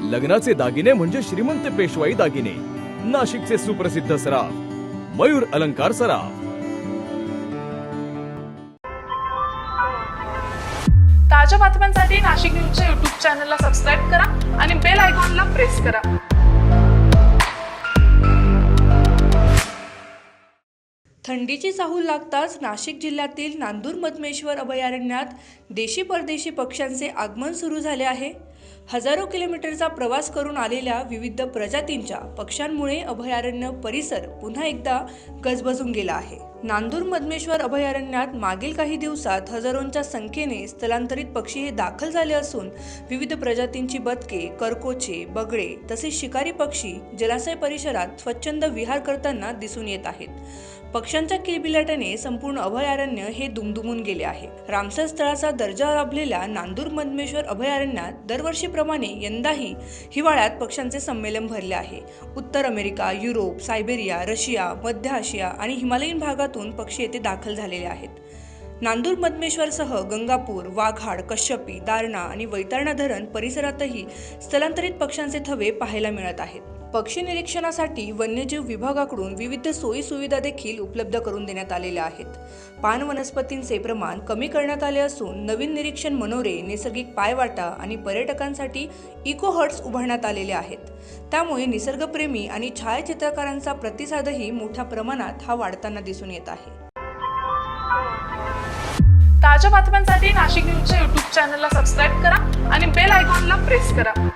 लग्नाचे दागिने म्हणजे श्रीमंत पेशवाई दागिने, नाशिकचे सुप्रसिद्ध सराफ मयूर अलंकार सराफ। ताज्या बातम्यांसाठी नाशिक न्यूजच्या YouTube चॅनलला सबस्क्राईब करा आणि बेल आयकॉनला प्रेस करा। थंडीची चाहूल लागताच नाशिक जिल्ह्यातील नांदूर मधमेश्वर अभयारण्यात देशी परदेशी पक्ष्यांचे आगमन सुरू झाले आहे। हजारो किलोमीटरचा प्रवास करून आलेल्या विविध प्रजातींच्या पक्ष्यांमुळे अभयारण्य परिसर पुन्हा एकदा गजबजून गेला आहे। नांदूर मधमेश्वर अभयारण्यात मागील काही दिवसात हजारोंच्या संख्येने स्थलांतरित पक्षी हे दाखल झाले असून विविध प्रजातींची बदके, करकोचे, बगळे तसेच शिकारी पक्षी जलाशय परिसरात स्वच्छंद विहार करताना दिसून येत आहेत। पक्ष्यांच्या किलबिलाटाने संपूर्ण अभयारण्य हे दुमदुमून गेले आहे। रामसर स्थळाचा दर्जा लाभलेल्या नांदूर मधमेश्वर अभयारण्यात दरवर्षीप्रमाणे यंदाही हिवाळ्यात पक्ष्यांचे संमेलन भरले आहे। उत्तर अमेरिका, युरोप, सायबेरिया, रशिया, मध्य आशिया आणि हिमालयीन भागातून पक्षी येथे दाखल झालेले आहेत। नांदूर मधमेश्वरसह गंगापूर, वाघाड, कश्यपी, दारणा आणि वैतरणा धरण परिसरातही स्थलांतरित पक्ष्यांचे थवे पाहायला मिळत आहेत। पक्षी निरीक्षणासाठी वन्यजीव विभागाकडून विविध सोयी सुविधा देखील उपलब्ध करून देण्यात आलेल्या आहेत। पान वनस्पतींचे प्रमाण कमी करण्यात आले असून नवीन निरीक्षण मनोरे, नैसर्गिक पायवाटा आणि पर्यटकांसाठी इको हट्स उभारण्यात आलेले आहेत। त्यामुळे निसर्गप्रेमी आणि छायाचित्रकारांचा प्रतिसादही मोठ्या प्रमाणात हा वाढताना दिसून येत आहे। ताज्या बातम्यांसाठी नाशिक न्यूजच्या YouTube चॅनलला सबस्क्राईब करा आणि बेल आयकॉनला प्रेस करा।